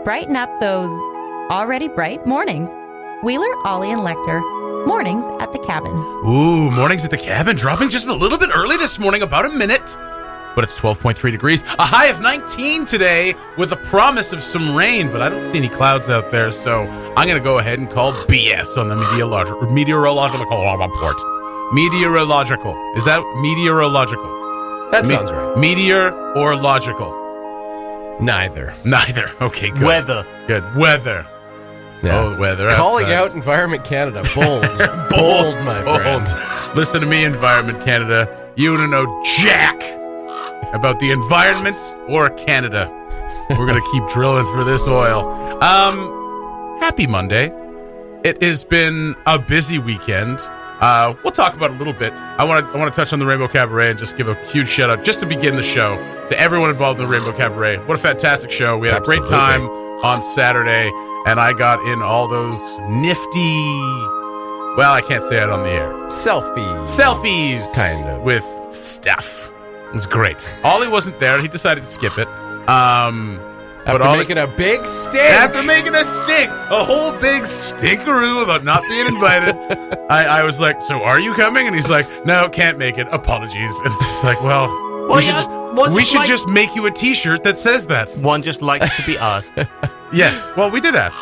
brighten up those already bright mornings. Wheeler, Ollie, and Lekter. Mornings at the Cabin. Ooh, mornings at the cabin. Dropping just a little bit early this morning, about a minute. But it's 12.3 degrees. A high of 19 today with a promise of some rain, but I don't see any clouds out there, so I'm going to go ahead and call BS on the meteorological report. Meteorological. Is that meteorological? That sounds right. Meteor or logical? Neither. Okay, good. Weather. Good. Weather. Yeah. Oh, weather. Calling That's out Environment Canada. Bold. bold, my friend. Listen to me, Environment Canada. You don't know jack about the environment or Canada. We're going to keep drilling through this oil. Happy Monday. It has been a busy weekend. We'll talk about it a little bit. I want to touch on the Rainbow Cabaret and just give a huge shout out just to begin the show to everyone involved in the Rainbow Cabaret. What a fantastic show. We had a great time on Saturday, and I got in all those nifty, well, I can't say it on the air. Selfies. Kind of. With Steph. It was great. Ollie wasn't there. He decided to skip it. After making a big stink. A whole big stinkeroo about not being invited. I was like, so are you coming? And he's like, no, can't make it. Apologies. And it's just like, we should just make you a t-shirt that says that. One just likes to be asked. Yes. Well, we did ask.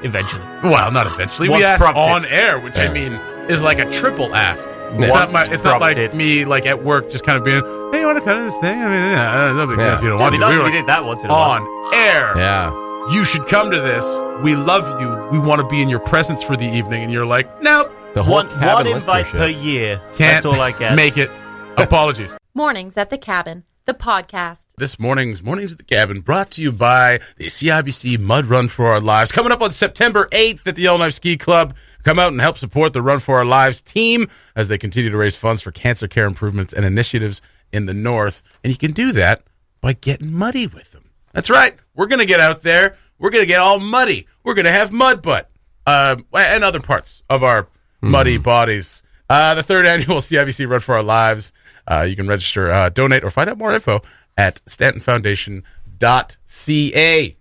Eventually. Well, not eventually. We asked on air, which I mean is like a triple ask. It's not like me, like at work, just kind of being, hey, you want to come to this thing? I mean, no big deal if you don't want to. We did that once in a while. On air. Yeah. You should come to this. We love you. We want to be in your presence for the evening. And you're like, nope. The whole one invite per year. Can't That's all I get. Make it. Apologies. Mornings at the Cabin, the podcast. This Mornings at the Cabin, brought to you by the CIBC Mud Run for Our Lives. Coming up on September 8th at the Yellowknife Ski Club. Come out and help support the Run for Our Lives team as they continue to raise funds for cancer care improvements and initiatives in the North. And you can do that by getting muddy with them. That's right. We're going to get out there. We're going to get all muddy. We're going to have mud butt and other parts of our muddy bodies. The third annual CIBC Run for Our Lives. You can register, donate, or find out more info at stantonfoundation.ca.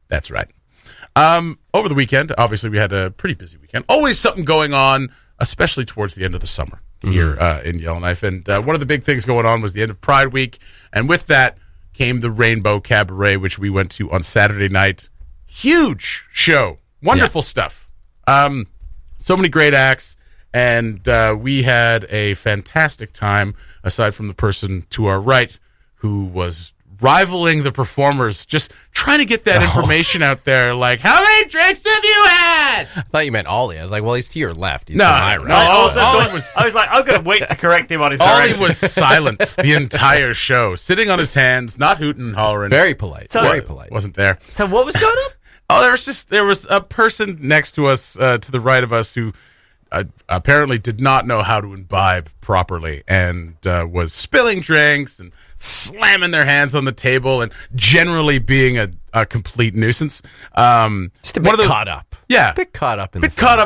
That's right. Over the weekend, obviously, we had a pretty busy weekend. Always something going on, especially towards the end of the summer here in Yellowknife. And one of the big things going on was the end of Pride Week. And with that came the Rainbow Cabaret, which we went to on Saturday night. Huge show. Wonderful stuff. So many great acts. And we had a fantastic time, aside from the person to our right who was rivaling the performers, just trying to get that information out there, like, how many drinks have you had? I thought you meant Ollie. I was like, well, he's to your left. He's no, to my right. No, I was like, I'm going to wait to correct him on his Ollie direction. was silent the entire show, sitting on his hands, not hooting and hollering. Very polite. Very polite. Wasn't there. So what was going on? Oh, there was a person next to us, to the right of us, who apparently did not know how to imbibe properly and was spilling drinks and slamming their hands on the table and generally being a complete nuisance. Just a bit caught up. Yeah. A bit caught up in a bit caught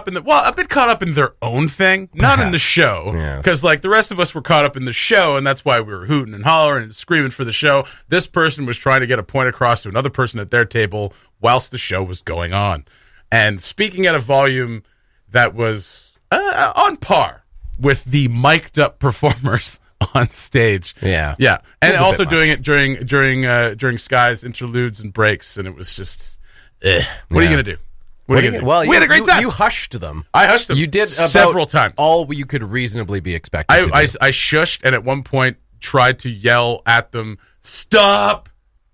up in their own thing, not in the show. Because like the rest of us were caught up in the show, and that's why we were hooting and hollering and screaming for the show. This person was trying to get a point across to another person at their table whilst the show was going on. And speaking at a volume that was on par with the mic'd up performers on stage. Yeah. And also doing it during Sky's interludes and breaks, and it was just what are you going to do? What are you going to do? Well, we had a great time. You hushed them. I hushed them. You did several times. All you could reasonably be expected to do. I shushed, and at one point tried to yell at them, "Stop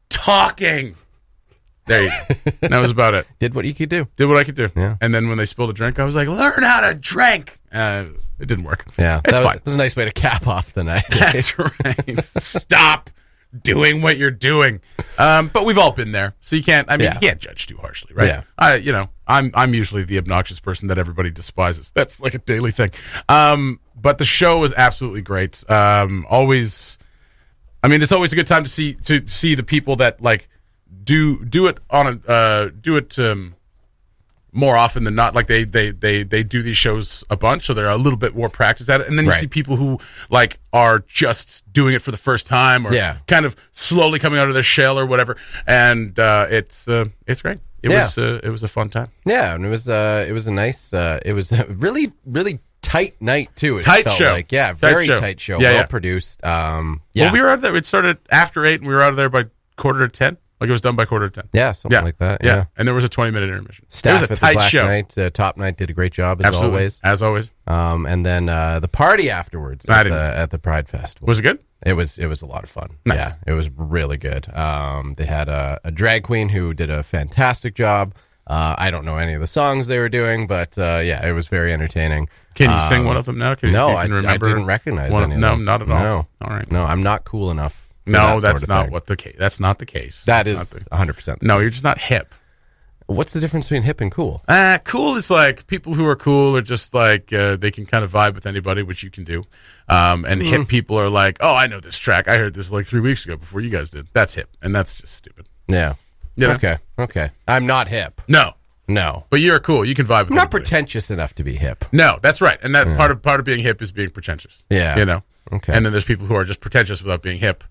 talking." There you go. That was about it. Did what you could do. Yeah. And then when they spilled a drink, I was like, learn how to drink. It didn't work. Yeah. It's fine. It was a nice way to cap off the night. That's right. Stop doing what you're doing. But we've all been there. So you can't judge too harshly, right? Yeah. I'm usually the obnoxious person that everybody despises. That's like a daily thing. But the show was absolutely great. It's always a good time to see the people that like do it on more often than not. Like they do these shows a bunch, so they're a little bit more practiced at it. And then you see people who like are just doing it for the first time, or kind of slowly coming out of their shell or whatever. And it's great. It was a fun time. Yeah, and it was a nice, it was a really, really tight night too. It tight felt show. like. Yeah, very tight show. Yeah, well produced. Well, we were out there. It started after 8, and we were out of there by 9:45. Like it was done by 10:45. Yeah, something like that. Yeah. And there was a 20-minute intermission. Staff it was a at tight the Black show. Night, Top Night did a great job as always. And then the party afterwards at the Pride Festival. Was it good? It was a lot of fun. Nice. Yeah, it was really good. They had a drag queen who did a fantastic job. I don't know any of the songs they were doing, but it was very entertaining. Can you sing one of them now? I didn't recognize any of them. No, not at all. No. All right. No, I'm not cool enough. No, that's not the case. That's not the case. That is 100%. No, you're just not hip. What's the difference between hip and cool? Cool is like people who are cool are just like they can kind of vibe with anybody, which you can do. And hip people are like, oh, I know this track. I heard this like 3 weeks ago before you guys did. That's hip, and that's just stupid. Yeah. You know? Okay. I'm not hip. No. But you're cool. You can vibe with I'm not anybody. Pretentious enough to be hip. No, that's right. And that part of being hip is being pretentious. Yeah. You know? Okay. And then there's people who are just pretentious without being hip.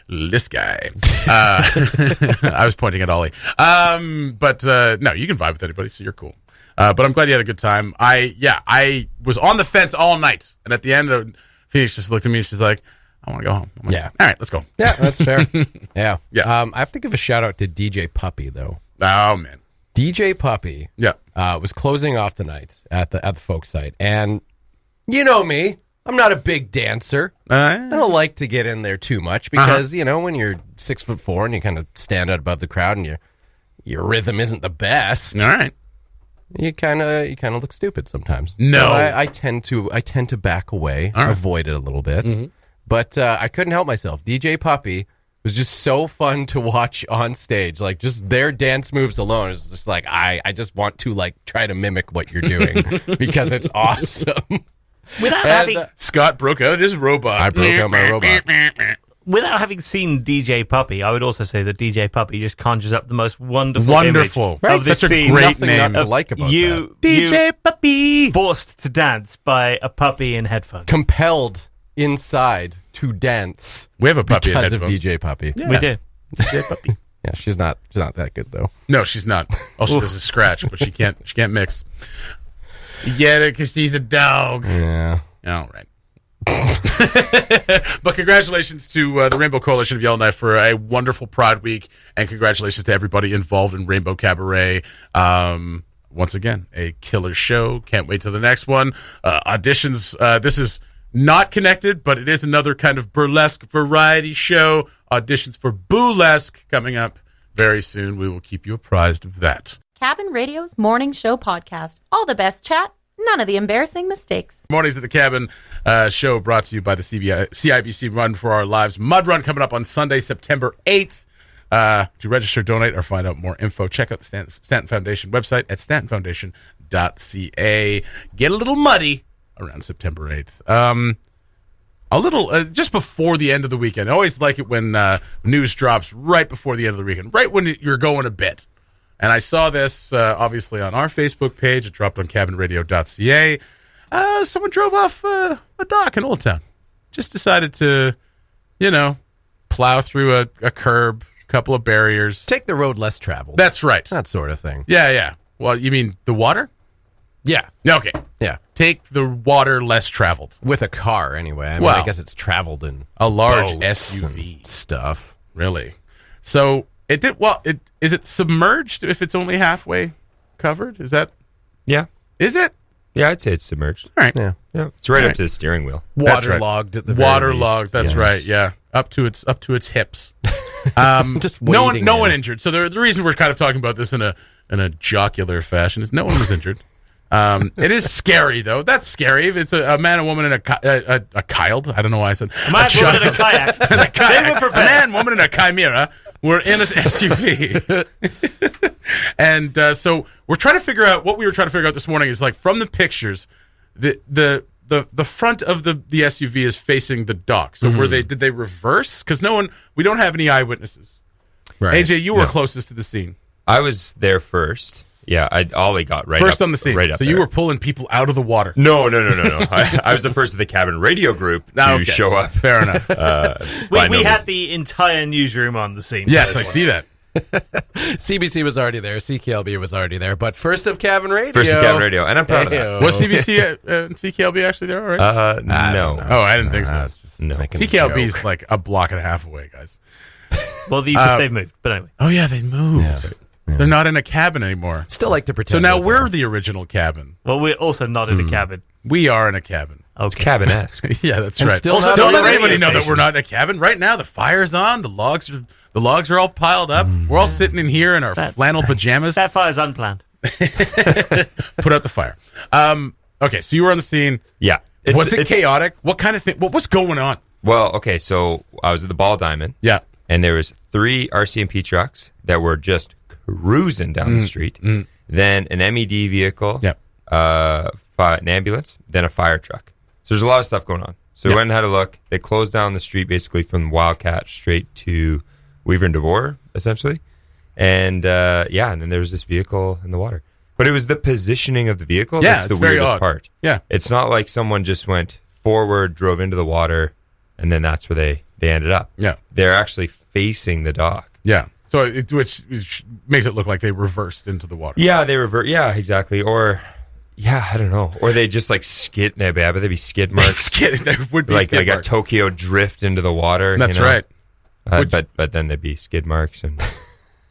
This guy. I was pointing at Ollie. But no, you can vibe with anybody, so you're cool. But I'm glad you had a good time. I was on the fence all night. And at the end, Phoenix just looked at me and she's like, I want to go home. I'm like, all right, let's go. Yeah, that's fair. Yeah. Yeah. I have to give a shout out to DJ Puppy, though. Oh, man. DJ Puppy was closing off the night at the folk site. And you know me, I'm not a big dancer. I don't like to get in there too much because, when you're 6'4" and you kind of stand out above the crowd and your rhythm isn't the best. All right. You kind of look stupid sometimes. No. So I tend to back away, avoid it a little bit. Mm-hmm. But I couldn't help myself. DJ Puppy was just so fun to watch on stage. Like, just their dance moves alone is just like, I just want to, like, try to mimic what you're doing because it's awesome. Scott broke out his robot. I broke out my robot. Without having seen DJ Puppy, I would also say that DJ Puppy just conjures up the most wonderful image right? of this Such a scene. great name. Not to like about you, that. DJ Puppy. Forced to dance by a puppy in headphones. Compelled inside to dance. We have a puppy because in of DJ Puppy. Yeah. We do. DJ Puppy. Yeah, she's not that good though. No, she's not. All she does is scratch, but she can't mix. Yeah, because she's a dog. Yeah. All right. But congratulations to the Rainbow Coalition of Yellowknife for a wonderful Pride Week, and congratulations to everybody involved in Rainbow Cabaret. Once again, a killer show. Can't wait till the next one. Auditions. This is not connected, but it is another kind of burlesque variety show. Auditions for Boolesque coming up very soon. We will keep you apprised of that. Cabin Radio's Morning Show Podcast. All the best chat, none of the embarrassing mistakes. Mornings at the Cabin show brought to you by the CIBC Run for Our Lives Mud Run coming up on Sunday, September 8th. To register, donate, or find out more info, check out the Stanton Foundation website at stantonfoundation.ca. Get a little muddy around September 8th. A little, just before the end of the weekend. I always like it when news drops right before the end of the weekend, right when you're going to bed. And I saw this, obviously, on our Facebook page. It dropped on cabinradio.ca. Someone drove off a dock in Old Town. Just decided to, plow through a curb, a couple of barriers. Take the road less traveled. That's right. That sort of thing. Yeah. Well, you mean the water? Yeah. Okay. Yeah. Take the water less traveled. With a car, anyway. I mean, Well, I guess it's traveled in a large boats SUV and stuff. Really? So it did. Well, is it submerged if it's only halfway covered? Is that? Yeah. Is it? Yeah, I'd say it's submerged. All right. Yeah. Yeah, it's right All up right. to the steering wheel. That's right. Waterlogged at the very Waterlogged. least. That's Yes. right. Yeah. Up to its hips. Just no wading one in. injured. So the reason we're kind of talking about this in a jocular fashion is no one was injured. It is scary though. That's scary. If it's a man, a woman, and a child. I don't know why I said A man, woman, and a kayak. and a kayak. They were A prepared. man, woman, and a chimera were in an SUV. And so we're trying to figure out what we were trying to figure out this morning is like from the pictures, the front of the SUV is facing the dock. So did they reverse? Because we don't have any eyewitnesses. Right. AJ, you were closest to the scene. I was there first. Yeah, Ollie got right First up, on the scene. Right up so there. you were pulling people out of the water. No. I was the first of the cabin radio group to Okay. show up. Fair enough. By We no had means. the entire newsroom on the scene. Yes, for I this see that. CBC was already there. CKLB was already there. But First of Cabin Radio. First of Cabin Radio. And I'm proud of that. Was CBC and CKLB actually there already? No. Oh, I didn't think so. No. CKLB is like a block and a half away, guys. Well, they've moved. But anyway. Oh, yeah, they moved. Yeah. They're not in a cabin anymore. Still like to pretend. So now we're the original cabin. Well, we're also not in a cabin. We are in a cabin. Okay. It's cabin-esque. Yeah, that's And right. still Also, not don't on let a anybody radio know that station. we're not in a cabin. Right now, the fire's on. The logs are all piled up. We're all sitting in here in our flannel pajamas. That fire's unplanned. Put out the fire. Okay, so you were on the scene. Yeah. Was it chaotic? What kind of thing? What's going on? Well, okay, so I was at the Ball Diamond. Yeah. And there was 3 RCMP trucks that were just cruising down the street. Then an MED vehicle. Yep. An ambulance. Then a fire truck. So there's a lot of stuff going on. So we went and had a look. They closed down the street basically from Wildcat straight to Weaver and DeVore, essentially. And and then there was this vehicle in the water. But it was the positioning of the vehicle that's the weirdest part. Yeah. It's not like someone just went forward, drove into the water, and then that's where they ended up. Yeah. They're actually facing the dock. Yeah. So which makes it look like they reversed into the water. Yeah, they revert. Yeah, exactly. Or, I don't know. Or they just like skid. But they'd be skid marks. There would be like skid a marks. Tokyo drift into the water. That's right. But then there'd be skid marks and.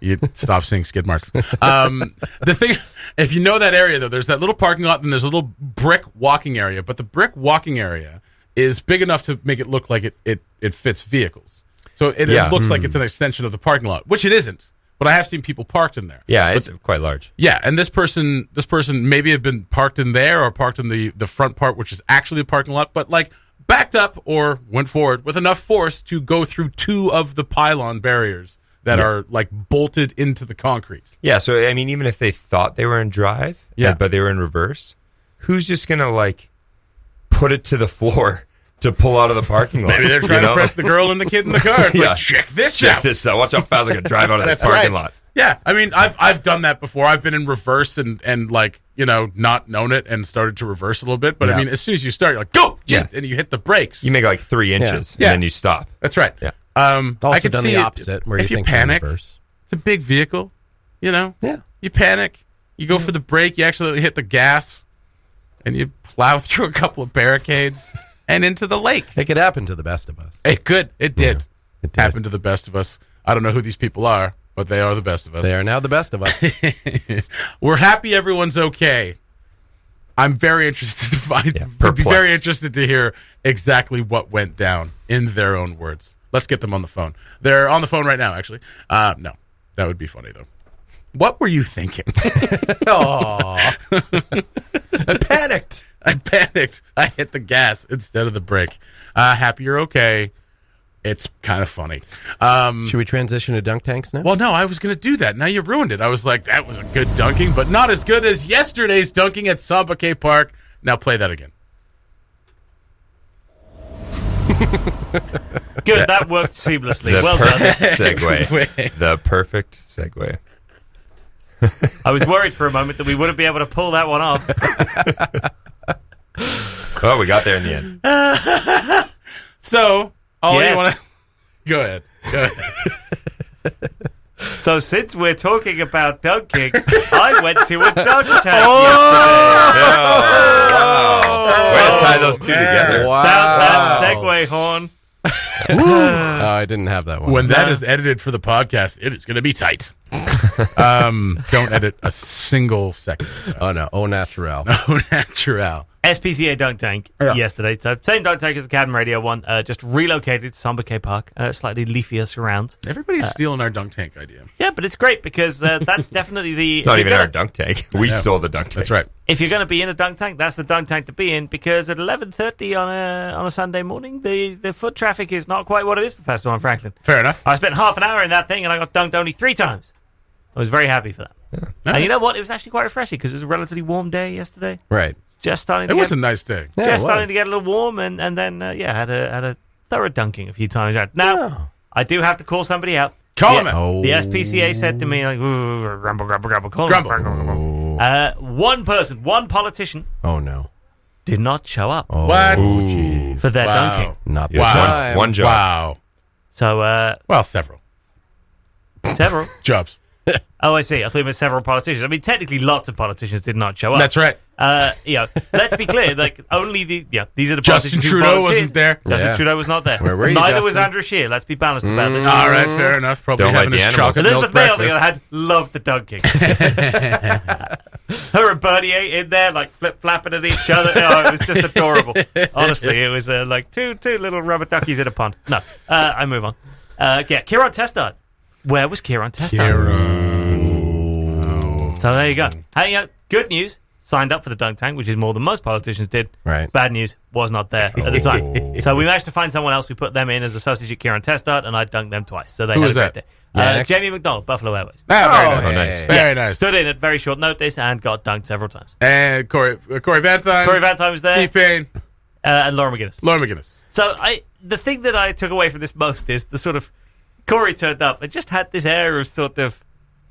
You'd stop seeing skid marks. The thing, if you know that area, though, there's that little parking lot and there's a little brick walking area. But the brick walking area is big enough to make it look like it fits vehicles. So it looks like it's an extension of the parking lot, which it isn't. But I have seen people parked in there. Yeah, it's quite large. Yeah, and this person maybe had been parked in there or parked in the front part, which is actually a parking lot, but like backed up or went forward with enough force to go through 2 of the pylon barriers that are like bolted into the concrete. Yeah, so I mean, even if they thought they were in drive, but they were in reverse, who's just gonna like put it to the floor to pull out of the parking lot? Maybe they're trying to press the girl and the kid in the car. It's like, check this out. Watch how fast I can drive out of this parking lot. Yeah, I mean, I've done that before. I've been in reverse and like, not known it and started to reverse a little bit. But I mean, as soon as you start, you're like, go, and you hit the brakes. You make like 3 inches and then you stop. That's right. Yeah. Also I could done see the opposite, where if you you think panic, reverse. it's a big vehicle, Yeah. You panic, you go for the brake, you actually hit the gas, and you plow through a couple of barricades and into the lake. It could happen to the best of us. It could. It did. Yeah, it did. Happen to the best of us. I don't know who these people are, but they are the best of us. They are now the best of us. We're happy everyone's okay. I'm very interested to find. I'd be very interested to hear exactly what went down in their own words. Let's get them on the phone. They're on the phone right now, actually. No, that would be funny though. What were you thinking? I panicked. I hit the gas instead of the brake. Happy you're okay. It's kind of funny. Should we transition to dunk tanks now? Well, no, I was going to do that. Now you ruined it. I was like, that was a good dunking, but not as good as yesterday's dunking at Samba Park. Now play that again. Good, that worked seamlessly. The Well done. perfect segue. The perfect segue. I was worried for a moment that we wouldn't be able to pull that one off. Well, we got there in the end. So, Ollie, Yes. you want to... Go ahead. So since we're talking about dunking, I went to a dunk tank yesterday. Wow. Way to tie those two together. Wow. Sound that segue horn. Oh, I didn't have that one. When that is edited for the podcast, it is going to be tight. Don't edit a single second. Oh, no. Au naturel. Oh, natural. SPCA dunk tank yesterday. So same dunk tank as the Cabin Radio one, just relocated to Samba Park, slightly leafier surrounds. Everybody's stealing our dunk tank idea. Yeah, but it's great because that's definitely the... It's not even our dunk tank. We stole the dunk tank. That's right. If you're going to be in a dunk tank, that's the dunk tank to be in, because at 11:30 on a Sunday morning, the foot traffic is not quite what it is for Festival on Franklin. Fair enough. I spent half an hour in that thing and I got dunked only 3 times. I was very happy for that. Yeah. And you know what? It was actually quite refreshing because it was a relatively warm day yesterday. Right. Just starting to It get, was a nice day. Yeah, just it starting was. to get a little warm, and then had a thorough dunking a few times. Now, I do have to call somebody out. Call him out. The SPCA said to me, like, grumble, call him out. Grumble. One person, one politician, Oh, no. did not show up What? for their dunking. Not this Wow. time. One job. Wow. So, Well, several. Several jobs. Oh, I see. I thought it was several politicians. I mean, technically, lots of politicians did not show up. That's right. Let's be clear. Like, only these are the Justin politicians Trudeau who wasn't there. Justin Trudeau was not there. Where were you, Neither Justin? was Andrew Scheer. Let's be balanced about this. All right, fair enough. Probably Don't like having the his animals. chocolate milk Elizabeth May, on the breakfast. other hand, loved the dunking. Her and Bernier in there, like flip-flapping at each other. Oh, it was just adorable. Honestly, it was like two little rubber duckies in a pond. No, I move on. Kieran Testard. Where was Kieran Testard? So there you go. Hey, good news. Signed up for the dunk tank, which is more than most politicians did. Right. Bad news, was not there at the time. So we managed to find someone else who put them in as a substitute Kieran Testard, and I dunked them twice. So they Who had was a great that? day. Jamie McDonald, Buffalo Airways. Ah, very nice. hey. Very nice. Stood in at very short notice and got dunked several times. And Corey Van Thine. Corey Van Thine was there. Steve Payne. And Laura McGuinness. Laura McGuinness. So the thing that I took away from this most is the sort of Corey turned up and just had this air of sort of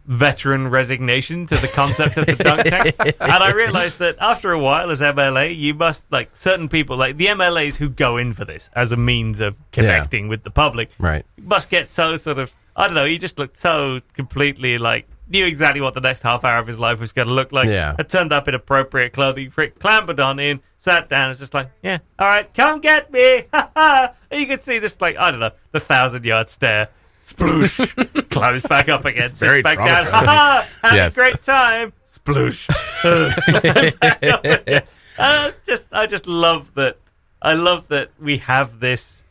veteran resignation to the concept of the dunk tank. And I realized that after a while as MLA, you must, like, certain people, like the MLAs who go in for this as a means of connecting with the public, Right. must get so sort of, I don't know, he just looked so completely like, knew exactly what the next half hour of his life was going to look like. Yeah. Had turned up in appropriate clothing for it, clambered on in, sat down, it's just like, yeah, all right, come get me. And you could see this, like, I don't know, the 1,000-yard stare. Sploosh. Climbs back up again, sits Very back down. traumatizing. Ha ha! Yes. A great time. Sploosh. I just love that. I love that we have this.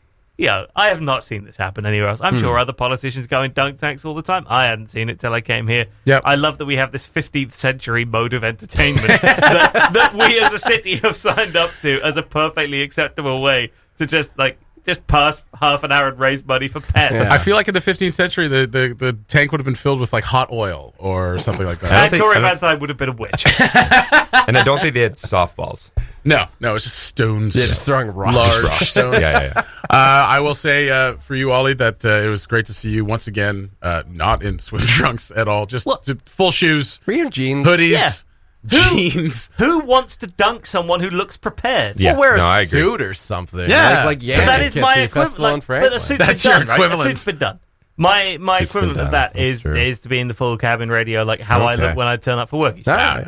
I have not seen this happen anywhere else. I'm sure other politicians go in dunk tanks all the time. I hadn't seen it till I came here. Yep. I love that we have this 15th century mode of entertainment that we as a city have signed up to as a perfectly acceptable way to just pass half an hour and raise money for pets. Yeah. I feel like in the 15th century, the tank would have been filled with like hot oil or something like that. And Corey Van Thine would have been a witch. And I don't think they had softballs. No, it's just stones. They're just throwing rocks. Large stones. Yeah. I will say for you, Ollie, that it was great to see you once again, not in swim trunks at all, just full shoes, Were you in jeans? hoodies, Yeah. jeans. Who wants to dunk someone who looks prepared? Yeah. We'll wear No, I a agree. suit or something. Yeah. Like But that is my equivalent. But the suit's That's been your done, right? equivalent. The suit's been done. My Suit's equivalent been of done. that That's true. is to be in the full cabin radio, like how I Okay. look when I turn up for work.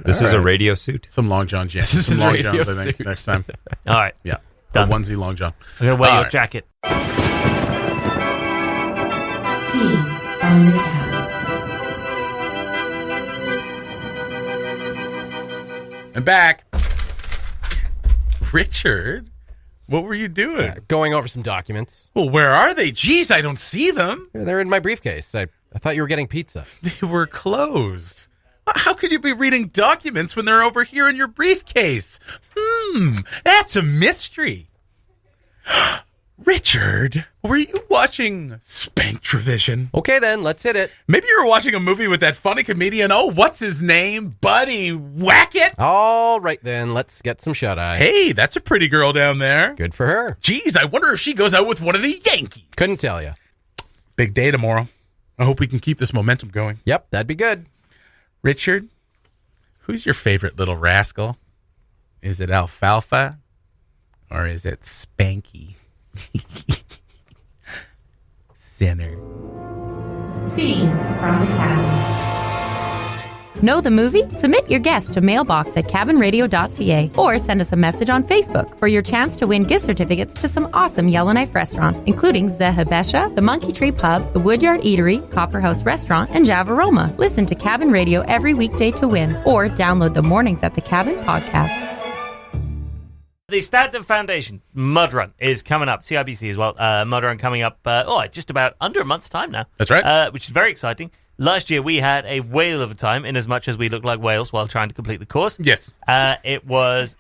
This is a radio suit. Some long john jams. This Some is long radio johns, I think, suits. next time. All right, Yeah. Done. A onesie long john. I'm gonna wear All your right. jacket. Scenes from the cabin. And back. Richard, what were you doing? Going over some documents. Well, where are they? Jeez, I don't see them. They're in my briefcase. I thought you were getting pizza. They were closed. How could you be reading documents when they're over here in your briefcase? That's a mystery. Richard, were you watching Spanktravision? Okay, then, let's hit it. Maybe you were watching a movie with that funny comedian, what's his name? Buddy Wackett? All right, then, let's get some shut-eye. Hey, that's a pretty girl down there. Good for her. Geez, I wonder if she goes out with one of the Yankees. Couldn't tell you. Big day tomorrow. I hope we can keep this momentum going. Yep, that'd be good. Richard, who's your favorite little rascal? Is it Alfalfa or is it Spanky? Sinner. Scenes from the cabin. Know the movie? Submit your guess to mailbox@cabinradio.ca or send us a message on Facebook for your chance to win gift certificates to some awesome Yellowknife restaurants, including Zehabesha, the Monkey Tree Pub, the Woodyard Eatery, Copper House Restaurant, and Javaroma. Listen to Cabin Radio every weekday to win or download the Mornings at the Cabin podcast. The Stanton Foundation Mud Run is coming up. CIBC as well. Mud Run coming up just about under a month's time now. That's right. Which is very exciting. Last year we had a whale of a time in as much as we looked like whales while trying to complete the course. Yes. It was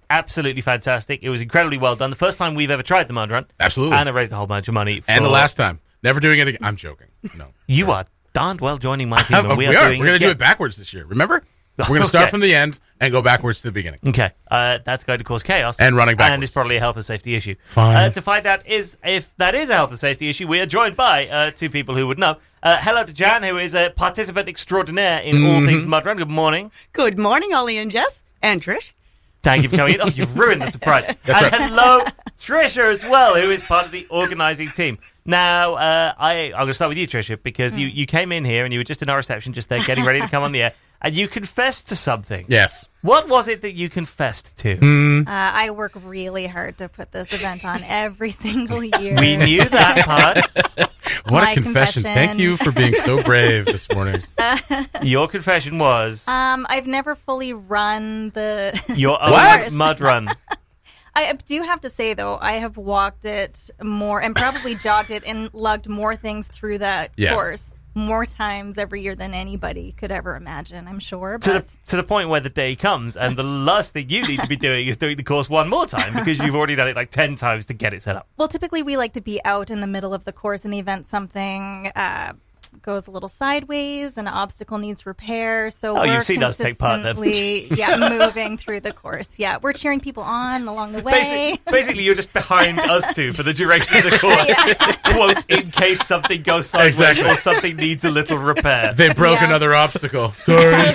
absolutely fantastic. It was incredibly well done. The first time we've ever tried the Mud Run. Absolutely. And it raised a whole bunch of money. And the last time. Never doing it again. I'm joking. No. You are darned well joining my team. And we we are. doing We're going to do again. it backwards this year. Remember? We're going to start Okay. from the end and go backwards to the beginning. Okay, that's going to cause chaos. And running backwards. And it's probably a health and safety issue. Fine. To find out if that is a health and safety issue, we are joined by two people who would know. Hello to Jan, who is a participant extraordinaire in all things Mud Run. Good morning. Good morning, Ollie and Jess. And Trish. Thank you for coming in. Oh, you've ruined the surprise. And hello, Trisha as well, who is part of the organising team. Now, I'm going to start with you, Tricia, because you came in here and you were just in our reception, just there, getting ready to come on the air, and you confessed to something. Yes. What was it that you confessed to? I work really hard to put this event on every single year. We knew that part. What a confession. Thank you for being so brave this morning. Your confession was? I've never fully run your own mud run. I do have to say, though, I have walked it more and probably jogged it and lugged more things through that course more times every year than anybody could ever imagine, I'm sure. But to the point where the day comes and the last thing you need to be doing is doing the course one more time because you've already done it like 10 times to get it set up. Well, typically we like to be out in the middle of the course in the event something goes a little sideways, an obstacle needs repair. So we're you've seen us take part then. Moving through the course. Yeah, we're cheering people on along the way. Basically, you're just behind us two for the duration of the course. Quote, in case something goes sideways or something needs a little repair. They broke another obstacle. Sorry.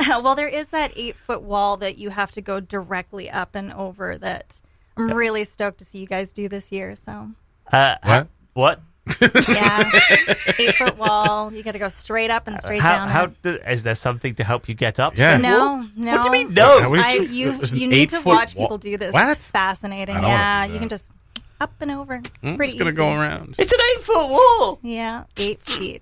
Well, there is that 8-foot wall that you have to go directly up and over that I'm really stoked to see you guys do this year. So What? Yeah, 8-foot wall. You got to go straight up and straight down. Is there something to help you get up? Yeah. No. What do you mean no? You need to watch people do this. What? It's fascinating. Yeah, you can just up and over. It's pretty easy. It's going to go around. It's an 8-foot wall. Yeah, 8 feet.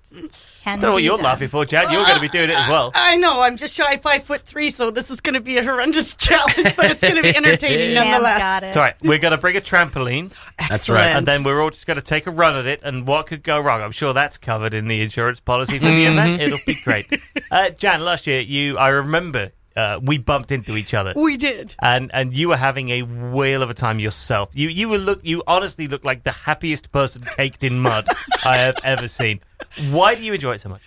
I don't know what you're laughing for, Jan. You're going to be doing it as well. I know. I'm just shy 5'3", so this is going to be a horrendous challenge, but it's going to be entertaining nonetheless. Got it. It's all right. We're going to bring a trampoline. That's right. And then we're all just going to take a run at it, and what could go wrong? I'm sure that's covered in the insurance policy for the event. It'll be great. Jan, last year, I remember we bumped into each other. We did. And you were having a whale of a time yourself. You honestly look like the happiest person caked in mud I have ever seen. Why do you enjoy it so much?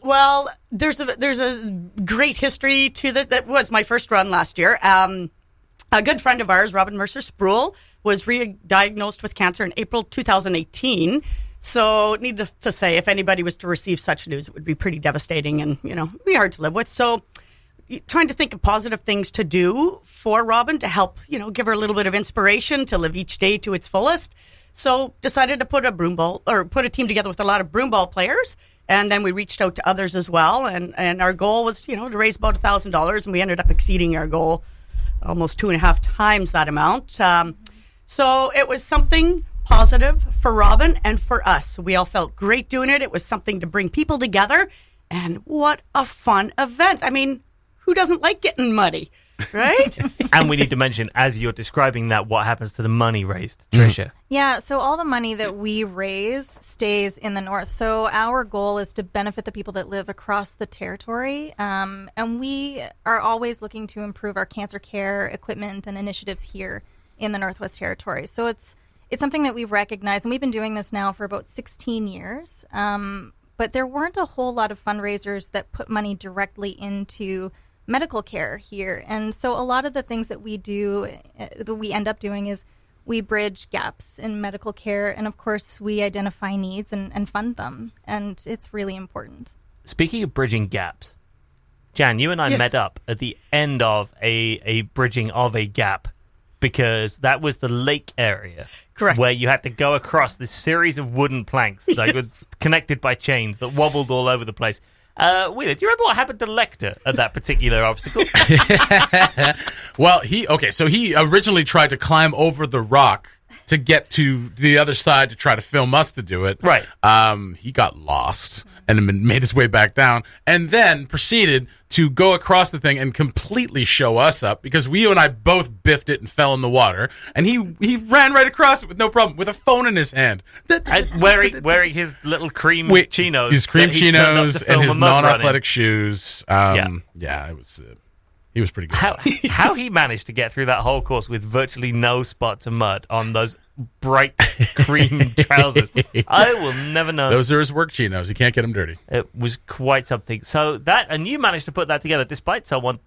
Well, there's a great history to this. That was my first run last year. A good friend of ours, Robin Mercer Sproul, was re-diagnosed with cancer in April 2018. So, needless to say, if anybody was to receive such news, it would be pretty devastating and, be hard to live with. So, trying to think of positive things to do for Robin to help, give her a little bit of inspiration to live each day to its fullest. So decided to put a team together with a lot of broom ball players. And then we reached out to others as well. And our goal was, to raise about $1,000. And we ended up exceeding our goal almost 2.5 times that amount. So it was something positive for Robin and for us. We all felt great doing it. It was something to bring people together. And what a fun event. I mean, who doesn't like getting muddy, right? And we need to mention, as you're describing that, what happens to the money raised, Tricia? Yeah, so all the money that we raise stays in the north. So our goal is to benefit the people that live across the territory. And we are always looking to improve our cancer care equipment and initiatives here in the Northwest Territory. So it's something that we've recognized, and we've been doing this now for about 16 years. But there weren't a whole lot of fundraisers that put money directly into medical care here. And so a lot of the things that we do, that we end up doing is we bridge gaps in medical care. And of course, we identify needs and fund them. And it's really important. Speaking of bridging gaps, Jan, you and I met up at the end of a bridging of a gap, because that was the lake area. Correct. Where you had to go across this series of wooden planks connected by chains that wobbled all over the place. Wheeler, do you remember what happened to Lekter at that particular obstacle? Well, he originally tried to climb over the rock to get to the other side to try to film us to do it. Right. He got lost and made his way back down, and then proceeded to go across the thing and completely show us up, because you and I both biffed it and fell in the water, and he ran right across it with no problem, with a phone in his hand. And wearing his little cream chinos. His cream chinos and his non-athletic shoes. It was... He was pretty good. How he managed to get through that whole course with virtually no spots of mud on those bright cream trousers, I will never know. Those are his work chinos. He can't get them dirty. It was quite something. And you managed to put that together despite someone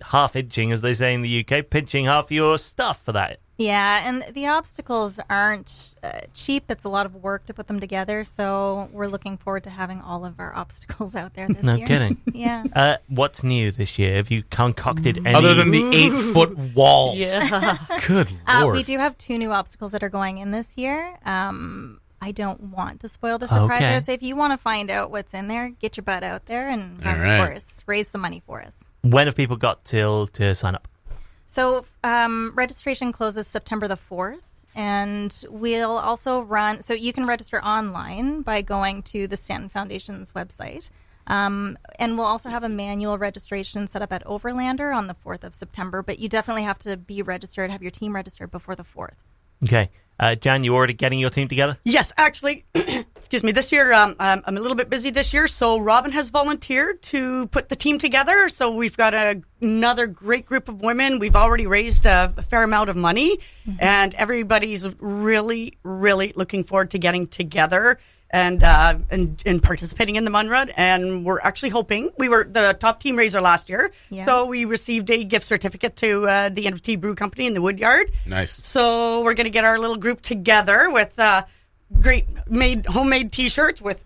half-inching, as they say in the UK, pinching half your stuff for that Yeah, and the obstacles aren't cheap. It's a lot of work to put them together, so we're looking forward to having all of our obstacles out there this year. No kidding. Yeah. What's new this year? Have you concocted any... Other than the 8-foot wall. Yeah. Good Lord. We do have 2 new obstacles that are going in this year. I don't want to spoil the surprise. Okay. I would say if you want to find out what's in there, get your butt out there and, All right. of course, raise some money for us. When have people got till to sign up? So registration closes September the 4th, and we'll also run... So you can register online by going to the Stanton Foundation's website. And we'll also have a manual registration set up at Overlander on the 4th of September, but you definitely have to be registered, have your team registered before the 4th. Okay. Jan, you already getting your team together? Yes, actually, excuse me, this year I'm a little bit busy this year, so Robin has volunteered to put the team together. So we've got another great group of women. We've already raised a fair amount of money, and everybody's really, really looking forward to getting together and participating in the Mun Run. And we're actually hoping, we were the top team raiser last year, so we received a gift certificate to the NFT Brew Company in the Woodyard. Nice. So we're going to get our little group together with great homemade T-shirts with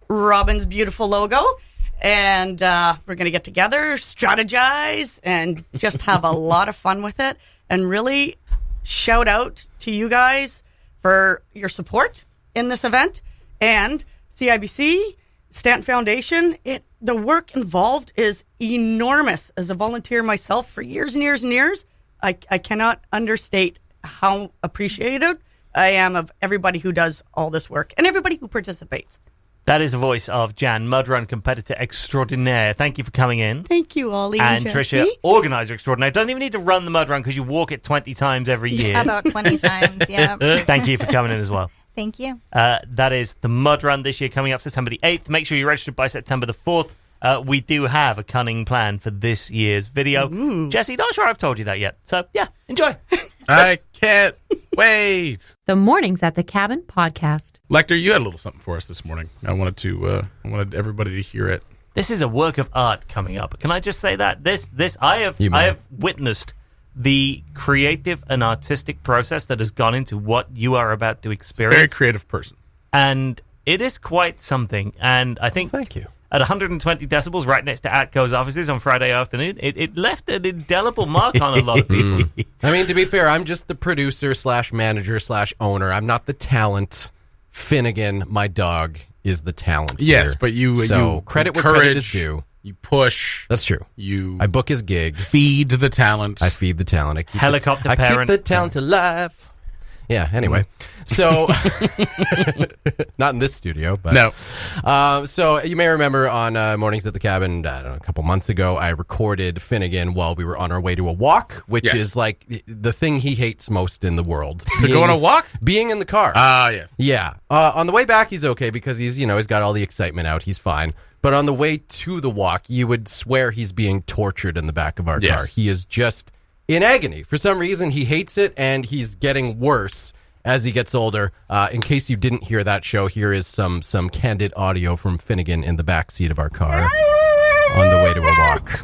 Robin's beautiful logo. And we're going to get together, strategize, and just have a lot of fun with it. And really shout out to you guys for your support in this event. And CIBC, Stanton Foundation, the work involved is enormous. As a volunteer myself for years and years and years, I cannot understate how appreciative I am of everybody who does all this work and everybody who participates. That is the voice of Jan, Mud Run competitor extraordinaire. Thank you for coming in. Thank you, Ollie and Jesse. Tricia, organizer extraordinaire. Doesn't even need to run the Mud Run because you walk it 20 times every year. About 20 times, yeah. Thank you for coming in as well. Thank you. That is the Mud Run this year, coming up September the 8th. Make sure you're registered by September the 4th. We do have a cunning plan for this year's video. Ooh. Jesse, not sure I've told you that yet. So, yeah, enjoy. I can't wait. The Mornings at the Cabin podcast. Lekter, you had a little something for us this morning. I wanted everybody to hear it. This is a work of art coming up. Can I just say that? I have witnessed the creative and artistic process that has gone into what you are about to experience. Very creative person. And it is quite something. And I think... Thank you. At 120 decibels, right next to Atco's offices on Friday afternoon, it left an indelible mark on a lot of people. I mean, to be fair, I'm just the producer / manager / owner. I'm not the talent. Finnegan, my dog, is the talent. Yes, here. but you credit where credit is due. You push. That's true. I book his gigs. Feed the talent. I feed the talent. I keep Helicopter I parent. keep the talent alive. Yeah, anyway. So, not in this studio, but... No. So, you may remember on Mornings at the Cabin, I don't know, a couple months ago, I recorded Finnegan while we were on our way to a walk, which is like the thing he hates most in the world. To go on a walk? Being in the car. Yes. Yeah. On the way back, he's okay because he's got all the excitement out. He's fine. But on the way to the walk, you would swear he's being tortured in the back of our car. He is just... in agony. For some reason, he hates it, and he's getting worse as he gets older. In case you didn't hear that show, here is some candid audio from Finnegan in the back seat of our car on the way to a walk.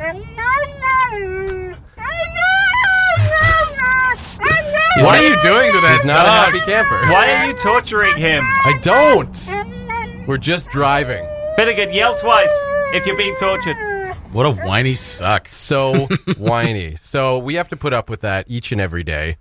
What are you doing to that He's not dog? a happy camper. Why are you torturing him? I don't. We're just driving. Finnegan, yell twice if you're being tortured. What a whiny suck. So whiny. So we have to put up with that each and every day.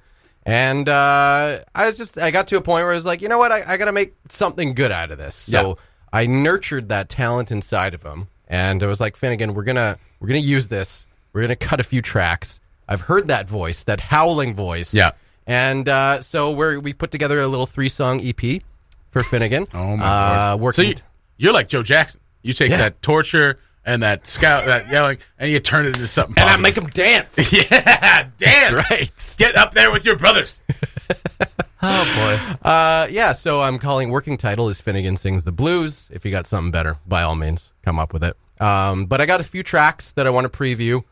And I got to a point where I was like, you know what? I got to make something good out of this. So I nurtured that talent inside of him. And I was like, Finnegan, we're gonna use this. We're going to cut a few tracks. I've heard that voice, that howling voice. Yeah. And so we put together a little 3-song EP for Finnegan. Oh, my Lord. Working So you're like Joe Jackson. You take that torture... and that scout, that yelling, and you turn it into something positive. And I make them dance. Yeah, dance. That's right. Get up there with your brothers. Oh, boy. So I'm calling working title is Finnegan Sings the Blues. If you got something better, by all means, come up with it. But I got a few tracks that I want to preview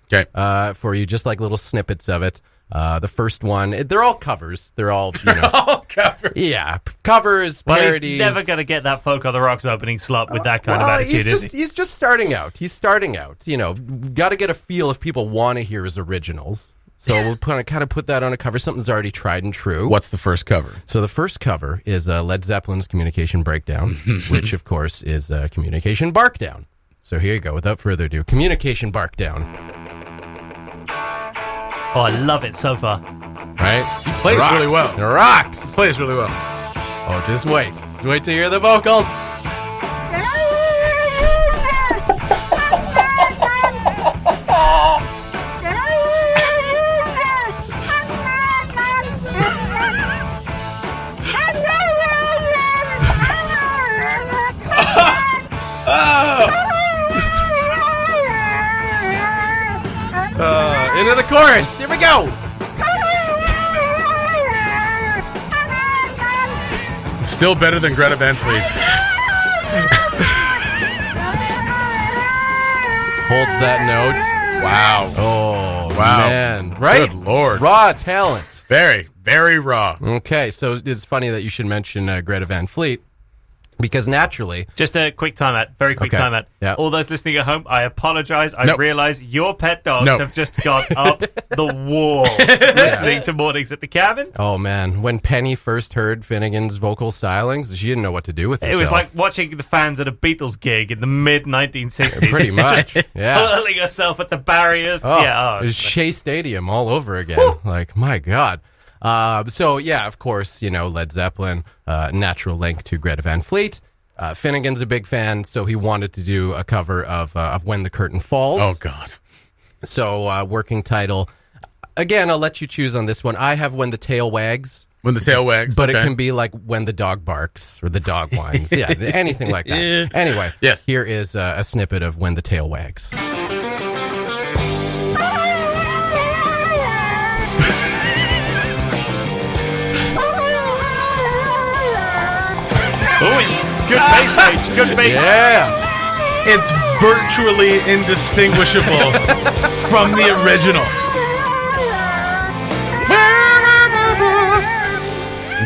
for you, just like little snippets of it. The first one, they're all covers. They're all, all covers. Yeah, covers, parodies. He's never going to get that Folk on the Rocks opening slot with that kind of attitude, is he? He's just starting out. Got to get a feel if people want to hear his originals. So we'll kind of put that on a cover. Something's already tried and true. What's the first cover? So the first cover is Led Zeppelin's Communication Breakdown, which, of course, is Communication Barkdown. So here you go. Without further ado, Communication Barkdown. Oh, I love it so far. Right? He plays really well. It rocks. He plays really well. Oh, just wait. Just wait to hear the vocals. Into the chorus. Here we go. Still better than Greta Van Fleet. Holds that note. Wow. Oh, wow. Man. Right? Good Lord. Raw talent. Very, very raw. Okay, so it's funny that you should mention Greta Van Fleet. Because naturally... Just a quick timeout. Very quick timeout. Yeah. All those listening at home, I apologize. I realize your pet dogs have just gone up the wall listening to Mornings at the Cabin. Oh, man. When Penny first heard Finnegan's vocal stylings, she didn't know what to do with herself. It was like watching the fans at a Beatles gig in the mid-1960s. Pretty much. Yeah. Hurling herself at the barriers. It was Shea Stadium all over again. Woo! Like, my God. So, yeah, of course, Led Zeppelin, natural link to Greta Van Fleet. Finnegan's a big fan, so he wanted to do a cover of When the Curtain Falls. Oh, God. So, working title. Again, I'll let you choose on this one. I have When the Tail Wags. When the Tail Wags. But it can be like When the Dog Barks or the Dog Whines. Yeah, anything like that. Anyway, yes. Here is a snippet of When the Tail Wags. Oh, it's good bass range. Good bass. Yeah. It's virtually indistinguishable from the original.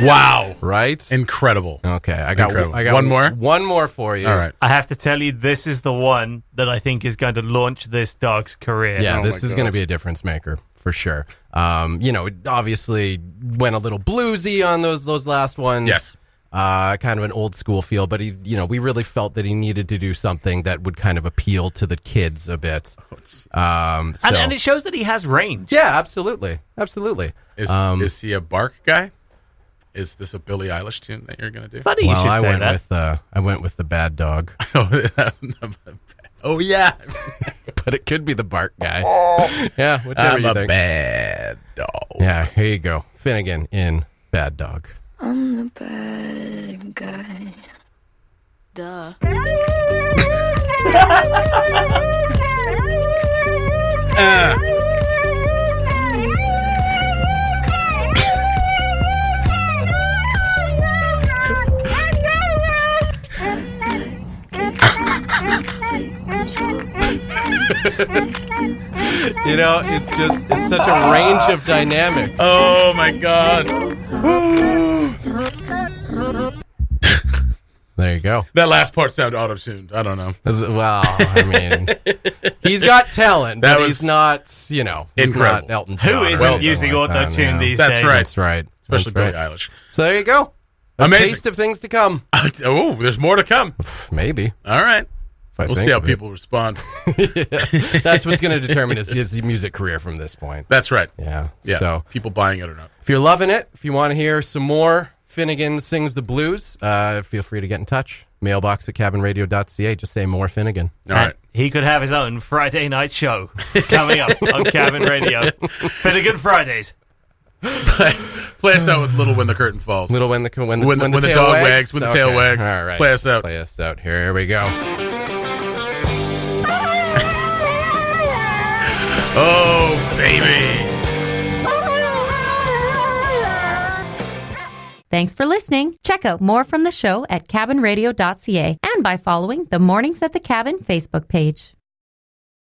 Wow. Right? Incredible. Okay, I got one more? One more for you. All right. I have to tell you, this is the one that I think is going to launch this dog's career. Yeah, this is going to be a difference maker for sure. It obviously went a little bluesy on those last ones. Yes. Kind of an old school feel, but we really felt that he needed to do something that would kind of appeal to the kids a bit. And it shows that he has range. Yeah, absolutely. Absolutely. Is he a bark guy? Is this a Billie Eilish tune that you're going to do? Funny you should say that. I went with the bad dog. Oh, yeah. But it could be the bark guy. Yeah, whatever you think. I'm a bad dog. Yeah, here you go. Finnegan in Bad Dog. I'm the bad guy. Duh. It's such a range of dynamics. Oh, my God. There you go. That last part sounded auto-tuned. I don't know. Well, I mean, he's got talent, but he's not, he's incredible. not Elton John. Who isn't using auto-tune these days? That's right. Especially Billie Eilish. So there you go. Amazing. Taste of things to come. Oh, there's more to come. Maybe. All right. We'll see how people respond. That's what's going to determine his music career from this point. That's right. Yeah. So people buying it or not. If you're loving it, if you want to hear some more Finnegan Sings the Blues, feel free to get in touch. Mailbox at cabinradio.ca. Just say more Finnegan. All right. He could have his own Friday night show coming up on Cabin Radio. Finnegan Fridays. Play us out with Little When the Curtain Falls. Little When the dog tail wags. When the tail wags. All right. Play us out. Play us out. Here we go. Oh, baby. Thanks for listening. Check out more from the show at cabinradio.ca and by following the Mornings at the Cabin Facebook page.